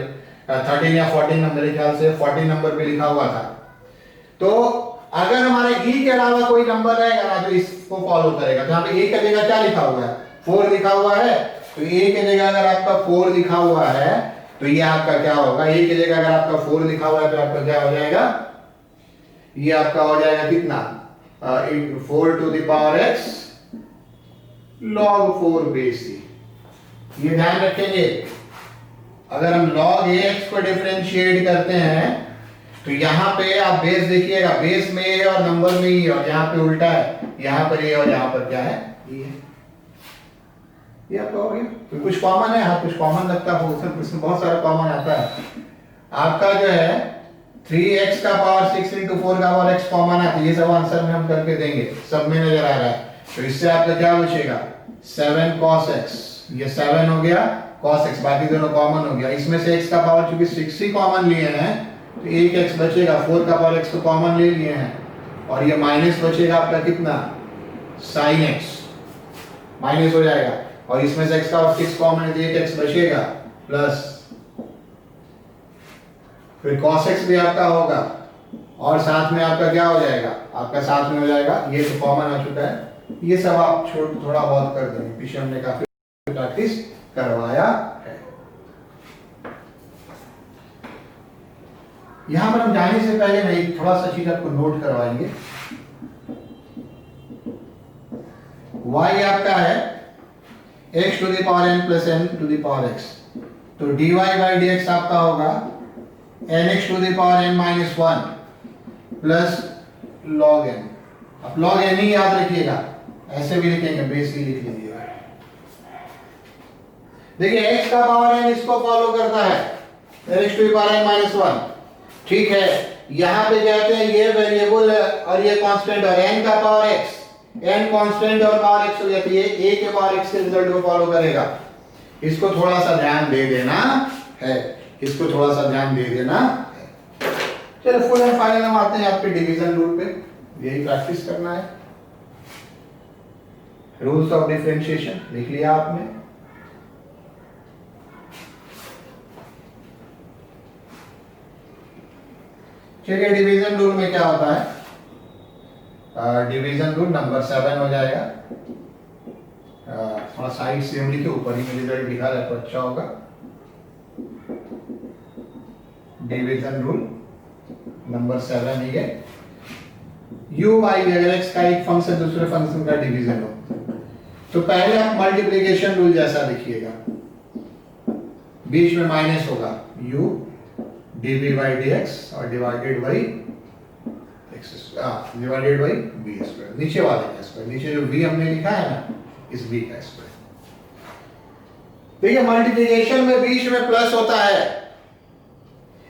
13 या 14 नंबर, मेरे ख्याल से 14 नंबर पे लिखा हुआ था, तो अगर हमारे e के अलावा कोई नंबर रहेगा ना तो इसको फॉलो करेगा, तो यहाँ पे a की जगह क्या लिखा हुआ है, 4 लिखा हुआ है, तो a की जगह अगर आपका 4 लिखा हुआ है तो ये आपका क्या होगा, a की जगह अगर आपका 4 लिखा हुआ है तो आपका क्या हो जाएगा, ये आपका हो जाएगा कितना, 4 to the power x log 4 base c, ये ध्यान रखेंगे, अगर हम log ax को डिफरेंशिएट करते हैं तो यहाँ पे आप बेस देखिएगा, बेस में ए और नंबर में ई, और यहाँ पे उल्टा है, यहाँ पर ए और यहाँ पर क्या है, ई है। ये आपका हो गया। तो कुछ कॉमन है, हाँ कुछ कॉमन लगता है, उसमें बहुत सारा कॉमन आता है। आपका जो है 3x का पावर 6 into 4 का पावर x कॉमन है, तो ये सब आंसर में हम करके देंगे, सब में नजर आ रहा है। तो इससे आपका क्या बचेगा, 7 cos x, ये 7 हो गया cos x, बाकी दोनों कॉमन हो गया। इसमें से x का पावर चूंकि 6 ही कॉमन लिए हैं तो 1x बचेगा, 4 का पावर x तो कॉमन ले लिए हैं, और ये माइनस बचेगा आपका कितना, sin x माइनस हो जाएगा, और इसमें से x का पावर 6 कॉमन है तो 1x बचेगा, प्लस फिर cos x भी आपका होगा, और साथ में आपका क्या हो जाएगा, आपका साथ में हो जाएगा, ये तो कॉमन आ चुका है। ये सब आप थोड़ा बहुत कर देंगे, पीछे हमने काफी प्रैक्टिस करवाया है। यहां पर हम जाने से पहले नहीं थोड़ा सा चीज आपको नोट करवाएंगे। y आपका है x to the power n plus n to the power x, तो dy by dx आपका होगा nx to the power n minus 1 plus log n। अब log n ही याद रखिएगा, ऐसे भी लिखेंगे, बेस ही लिख लीजिएगा। देखिए x का पावर n इसको फॉलो करता है, nx to the power n minus 1, ठीक है। यहां पे कहते हैं ये वेरिएबल और ये कांस्टेंट, और n का पावर x, n कांस्टेंट और पावर x हो जाती है, a के पावर x के रिजल्ट को फॉलो करेगा। इसको थोड़ा सा ध्यान दे देना है, इसको थोड़ा सा ध्यान दे देना है। चलो फुल एंड फाइनल हम आते हैं आपके डिवीजन रूल पे, यही प्रैक्टिस करना है। रूल्स ऑफ डिफरेंशिएशन लिख लिया आपने, चलिए डिवीजन रूल में क्या होता है, डिवीजन रूल नंबर 7 हो जाएगा। थोड़ा साइड से हम लिखे, ऊपर ही में रिजल्ट लिखा है तो अच्छा होगा। डिवीजन रूल नंबर 7 है, u y अगर x का एक फंक्शन दूसरे फंक्शन का डिवीजन हो तो पहले आप मल्टीप्लिकेशन रूल जैसा लिखिएगा, बीच में माइनस होगा, u dv by dx और divided by x divided by v square, नीचे वाले का स्क्वायर, नीचे जो v हमने लिखा है ना, इस v का स्क्वायर। देखिए मल्टीप्लिकेशन में बीच में प्लस होता है,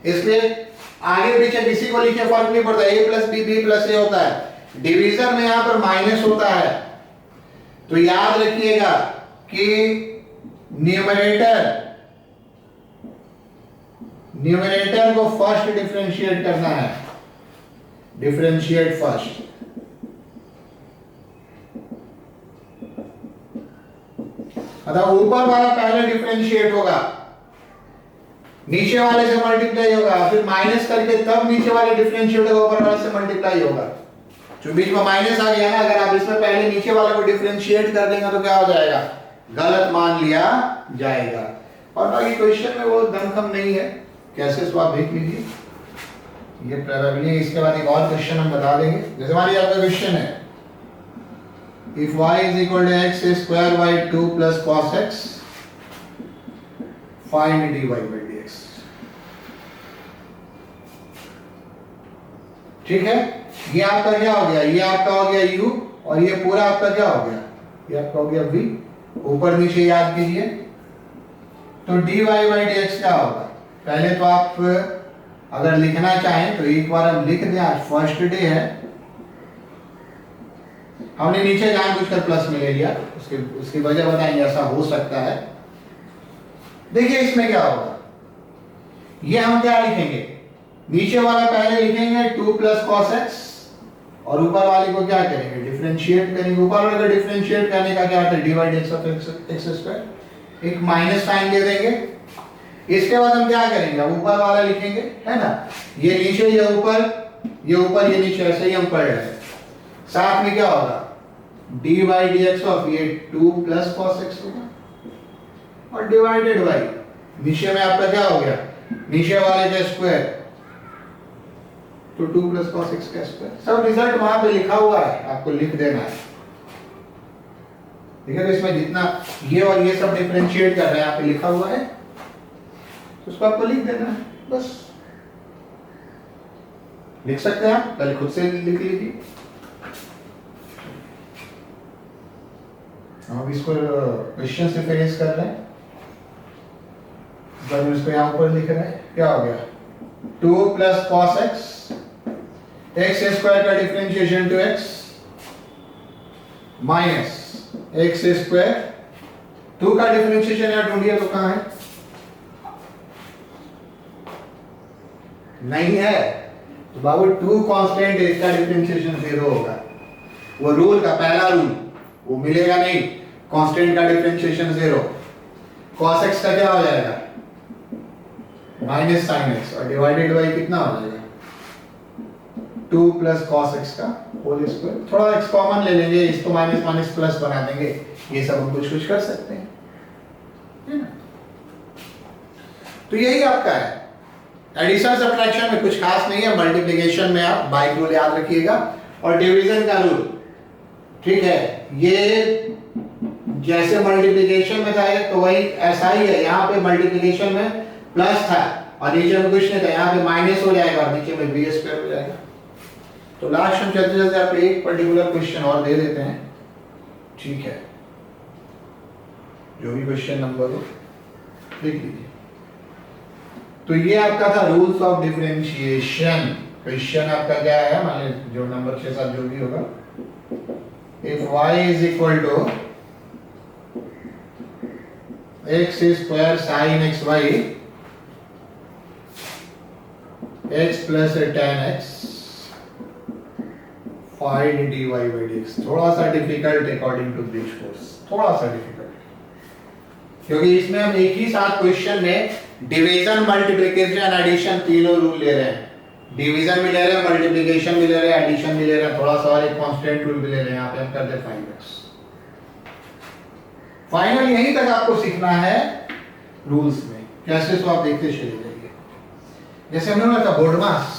इसलिए आगे पीछे किसी को लिखे फर्क नहीं पड़ता, a plus b, b plus a होता है। डिवीजन में यहां पर माइनस होता है, तो याद रखिएगा कि न्यूमरेटर को फर्स्ट डिफरेंशिएट करना है, डिफरेंशिएट फर्स्ट। अतः ऊपर वाला पहले डिफरेंशिएट होगा, नीचे वाले से मल्टीप्लाई होगा, फिर माइनस करके तब नीचे वाले डिफरेंशिएट होगा, ऊपर वाले से मल्टीप्लाई होगा। जो बीच में माइनस आ गया ना, अगर आप इसमें पहले नीचे वाले को डिफरेंशिएट कर देंगे तो क्या हो जाएगा, गलत मान लिया जाएगा। और बाकी क्वेश्चन में वो दमखम नहीं है, कैसे इसको आप देख लीजिए, ये प्रोबेबली इसके बाद एक और क्वेश्चन हम बता देंगे। जैसे हमारी आपका क्वेश्चन है, if y is equal to x square by 2 plus cos x, find dy by dx। ठीक है, ये आपका क्या हो गया, ये आपका हो गया u, और ये पूरा आपका क्या हो गया, ये आपका हो गया v, ऊपर नीचे याद कीजिए। तो dy by dx क्या होगा, पहले तो आप अगर लिखना चाहें तो एक बार हम लिख दें, आज फर्स्ट डे है, हमने नीचे जानबूझकर प्लस में ले लिया, उसकी वजह बताएंगे, ऐसा हो सकता है। देखिए इसमें क्या होगा, ये हम क्या लिखेंगे, नीचे वाला पहले लिखेंगे 2 प्लस cos x, और ऊपर वाले को क्या करेंगे, डिफरेंशिएट करेंगे। ऊपर वाले को डिफरेंशिएट करने का क्या होता है, dy dx of x square, एक माइनस साइन दे देंगे। इसके बाद हम क्या करेंगे, अब ऊपर वाला लिखेंगे, है ना, ये नीचे ये ऊपर, ये ऊपर ये नीचे, ऐसे ही हम पढ़ रहे हैं। साथ में क्या होगा, dy dx ऑफ ये 2 प्लस cos x होगा, और डिवाइडेड बाई नीचे में आपका क्या हो गया, नीचे वाले का स्क्वायर, तो 2 प्लस cos x का स्क्वायर। सब रिजल्ट वहां पे लिखा हुआ है, आपको लिख देना है। ठीक है, तो इसमें जितना ये और ये सब डिफरेंशिएट कर रहे हैं, यहाँ पे लिखा हुआ है, तो उसको आपको लिख देना है बस। लिख सकते हैं आप, पहले खुद से लिख लीजिए। हम इसको क्वेश्चन से फिनिश कर रहे हैं, जब इसको यहाँ ऊपर लिख रहे हैं, क्या हो गया 2 plus cos x, x square का differentiation two x minus x square, 2 का डिफरेंशिएशन यहाँ ढूंढिए तो कहाँ है, नहीं है, तो बाबू 2 कांस्टेंट है, इसका डिफरेंशिएशन 0 होगा। वो रूल का पहला रूल वो मिलेगा नहीं, कांस्टेंट का डिफरेंशिएशन 0। cos x का क्या हो जाएगा माइनस साइन x, और डिवाइडेड बाई कितना हो जाएगा 2 प्लस कॉस एक्स का होल स्क्वायर। थोड़ा एक्स कॉमन ले लेंगे, इसको माइनस माइनस प्लस बना देंगे, ये सब हम कुछ कुछ कर सकते हैं, है ना। तो यही आपका है। एडिशन सब्ट्रैक्शन में कुछ खास नहीं है, मल्टीप्लिकेशन में आप बाइक रूल याद रखिएगा और डिवीजन का रूल, ठीक है। ये जैसे मल्टीप्लिकेशन में था तो वही ऐसा ही है, यहाँ पे मल्टीप्लिकेशन में प्लस था और नीचे में कुछ नहीं था, यहाँ पे माइनस हो जाएगा और नीचे में बी स्क्वायर हो जाएगा। तो लास्ट हम चलते चलते आप एक पर्टिकुलर क्वेश्चन और दे देते हैं, ठीक है, जो भी क्वेश्चन नंबर हो लिख लीजिए। तो ये आपका था रूल्स ऑफ डिफरेंशिएशन। क्वेश्चन आपका क्या है, मान लीजिए जो नंबर 6-7 जो भी होगा, if y is equal to x square sin xy x plus tan x find dy by dx। थोड़ा सा difficult according to bridge course, थोड़ा सा डिफिकल्ट, क्योंकि इसमें हम एक ही साथ क्वेश्चन में डिवीजन, मल्टीप्लिकेशन, एडिशन तीनों रूल ले रहे हैं। डिवीजन भी ले रहे हैं, मल्टीप्लिकेशन भी ले रहे हैं, एडिशन भी ले रहे हैं, थोड़ा सा और एक कांस्टेंट रूल भी ले रहे हैं। यहाँ पे हम करते हैं 5x। फाइनल यहीं तक आपको सीखना है रूल्स में, कैसे तो आप देखते चले जाइए। जैसे हमने बोला था board mass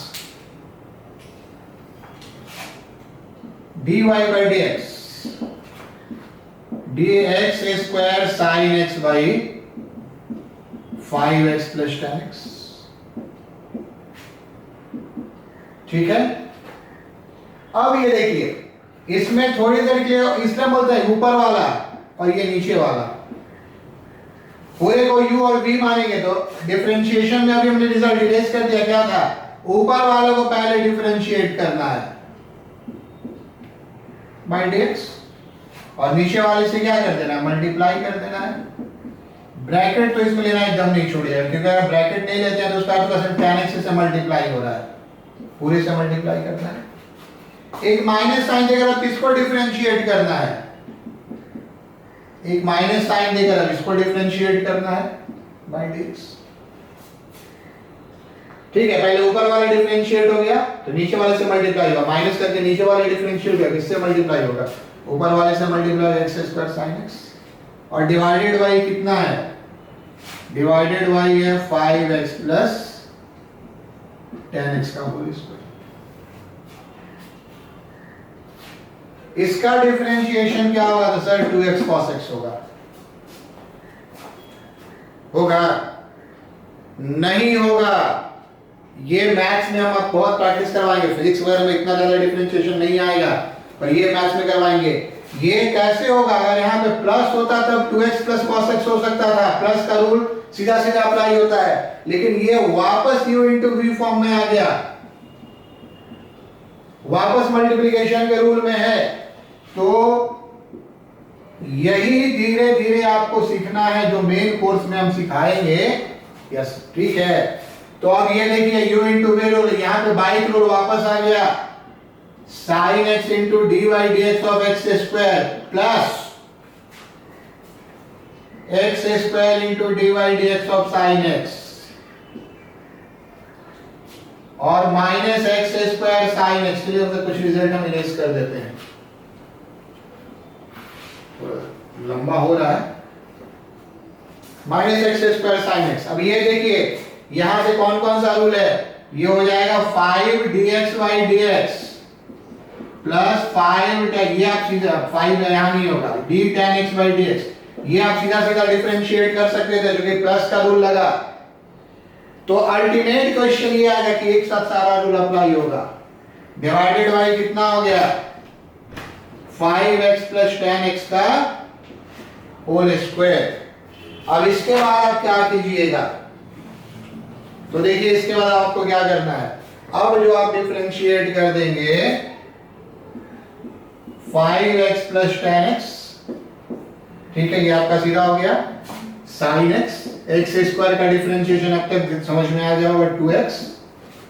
dy by dx, dx square sin x by 5x plus tan x, ठीक है। अब ये देखिए, इसमें थोड़ी देर के इसलिए बोलते हैं ऊपर वाला और ये नीचे वाला, पूरे को u और v मानेंगे तो डिफरेंशिएशन में अभी हमने रिजल्ट इरेज कर दिया, क्या था, ऊपर वाले को पहले डिफरेंशिएट करना है बाय dx और नीचे वाले से क्या कर देना है, मल्टीप्लाई कर देना है। ब्रैकेट तो इसमें लेना एकदम नहीं छोड़िएगा, क्योंकि अगर ब्रैकेट नहीं लेते हैं तो उसका तो सिर्फ tan x से मल्टीप्लाई हो रहा है, पूरे से मल्टीप्लाई करना है। एक माइनस साइन देकर अब इसको डिफरेंशिएट करना है, एक माइनस साइन देकर अब इसको डिफरेंशिएट करना है बाय dx, ठीक है। पहले ऊपर वाला डिफरेंशिएट हो गया तो नीचे वाले से मल्टीप्लाई होगा, माइनस करके नीचे वाला डिफरेंशिएट हो गया, किससे मल्टीप्लाई होगा, ऊपर वाले से multiply x square sin x, और डिवाइडेड बाय कितना है, डिवाइडेड बाय है 5x प्लस tan x का होल स्क्वायर। इसका डिफरेंशिएशन क्या होगा, तो सर 2x cos x होगा, होगा नहीं होगा। ये मैथ्स में हम आप बहुत प्रैक्टिस करवाएंगे, फिजिक्स वगैरह में इतना ज्यादा डिफरेंशिएशन नहीं आएगा, पर ये मैथ्स में करवाएंगे। ये कैसे होगा, अगर यहाँ पे प्लस होता तब 2x प्लस cos x हो सकता था, प्लस का रूल सीधा सीधा अप्लाई होता है, लेकिन ये वापस u इंटू v फॉर्म में आ गया, वापस मल्टीप्लिकेशन के रूल में है। तो यही धीरे धीरे आपको सीखना है, जो मेन कोर्स में हम सिखाएंगे, यस ठीक है। तो अब ये देखिए u इंटू v रूल, यहाँ पे बाइक रूल वापस आ गया, sin x into dy dx of x square plus x square into dy dx of sin x और minus x square sin x। चलिए कुछ रिजल्ट हम इरेज कर देते हैं, लंबा हो रहा है, minus x square sin x। अब ये देखिए यहां से कौन कौन सा रूल है, ये हो जाएगा 5 dx by dx प्लस 5 ये आप सीधा 5 यहाँ नहीं होगा, d tan x by dx, ये आप सीधा सीधा डिफरेंशिएट कर सकते थे जो कि प्लस का रूल लगा। तो अल्टीमेट क्वेश्चन ये आएगा कि एक साथ सारा रूल अप्लाई होगा। डिवाइडेड बाय कितना हो गया 5x प्लस tan x का होल स्क्वायर। अब इसके बाद आप क्या कीजिएगा, तो देखिए इसके बाद आपको क्या करना है, अब जो आप डिफरेंशिएट कर देंगे 5x प्लस tan x, ठीक है, ये आपका सीधा हो गया sin x, x स्क्वायर का डिफरेंशिएशन अब तक समझ में आ गया होगा 2x,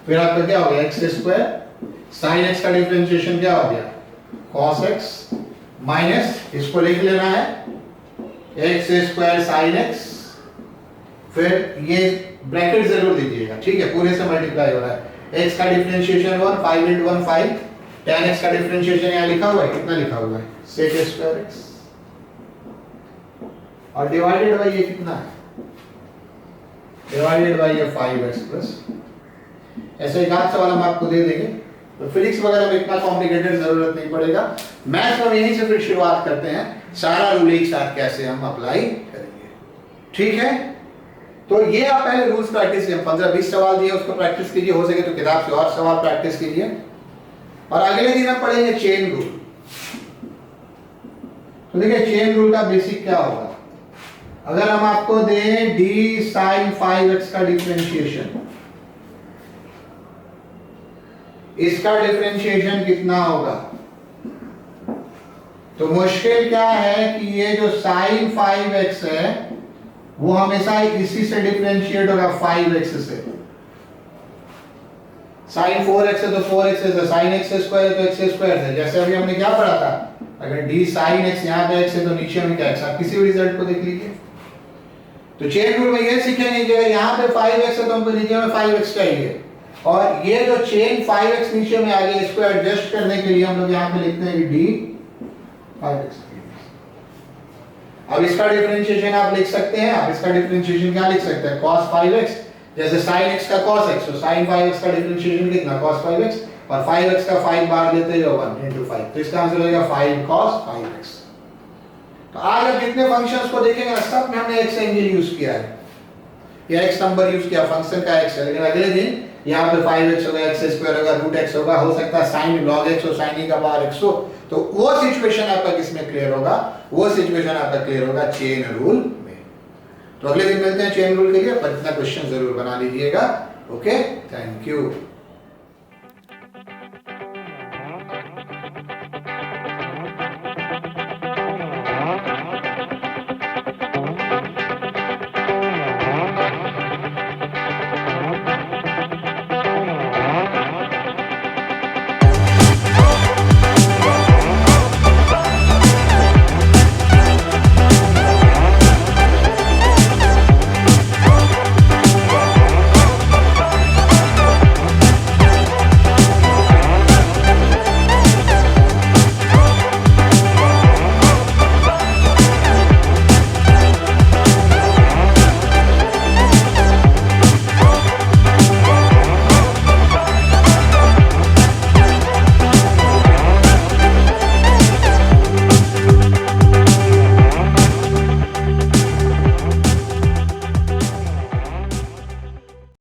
फिर आपका क्या हो गया x स्क्वायर, sin x का डिफरेंशिएशन क्या हो गया cos x, माइनस इसको लिख लेना है x स्क्वायर sin x, फिर ये ब्रैकेट जरूर दीजिएगा, ठीक है, पूरे से मल्टीप्लाई हो रहा है, x का डिफरेंशिएशन 1, 5 into 1 5, tan x का डिफरेंशिएशन यहाँ लिखा हुआ है, कितना लिखा हुआ है sec स्क्वायर x, और डिवाइडेड बाय ये कितना है, डिवाइडेड बाय ये 5x प्लस, ऐसे एक आध सवाल हम आपको दे देंगे, तो फिजिक्स वगैरह में इतना कॉम्प्लिकेटेड जरूरत नहीं पड़ेगा। मैथ्स में यहीं से फिर शुरुआत करते हैं, सारा रूल एक साथ कैसे हम अप्लाई करेंगे, ठीक है। तो ये आप पहले रूल्स प्रैक्टिस कीजिए, 15-20 सवाल दिए उसको प्रैक्टिस कीजिए, हो सके तो किताब से और सवाल प्रैक्टिस कीजिए, और अगले दिन हम पढ़ेंगे चेन रूल। तो देखिए चेन रूल का बेसिक क्या होगा, अगर हम आपको दें d sin 5x का डिफरेंशिएशन, इसका डिफरेंशिएशन कितना होगा, तो मुश्किल क्या है कि ये जो sin 5x है वो हमेशा इसी से डिफरेंशिएट होगा 5x से, sin 4x है तो 4x से, sin x स्क्वायर है तो x स्क्वायर से, जैसे अभी हमने क्या पढ़ा था, अगर d sin x यहाँ पे x है तो नीचे में क्या x, आप किसी भी रिजल्ट को देख लीजिए। तो चेन रूल में ये सीखेंगे कि अगर यहाँ पे 5x है तो हमको नीचे में 5x चाहिए, और ये जो चेन 5x नीचे में आ गया इसको एडजस्ट करने के लिए हम लोग यहाँ पे लिखते हैं कि d 5x। अब इसका डिफरेंशिएशन आप लिख सकते हैं, आप इसका डिफरेंशिएशन क्या लिख सकते हैं cos 5x, जैसे sin x का cos x, तो sin 5x का डिफरेंशिएशन कितना cos 5x, और 5x का 5 बार लेते हो 1 into 5, तो इसका आंसर हो जाएगा 5 cos 5x। तो आज आप जितने फंक्शंस को देखेंगे ना सब में हमने x एंगल यूज किया है, या x नंबर यूज किया, फंक्शन का x है, लेकिन अगले दिन यहाँ पे 5x होगा, x स्क्वायर होगा, रूट x होगा, हो सकता है sin log x हो, sin e का पावर x हो, तो वो सिचुएशन आपका किसमें क्लियर होगा, वो सिचुएशन आपका क्लियर होगा चेन रूल में। तो अगले दिन मिलते हैं चेन रूल के लिए, पर इतना क्वेश्चन जरूर बना लीजिएगा। Okay, thank you.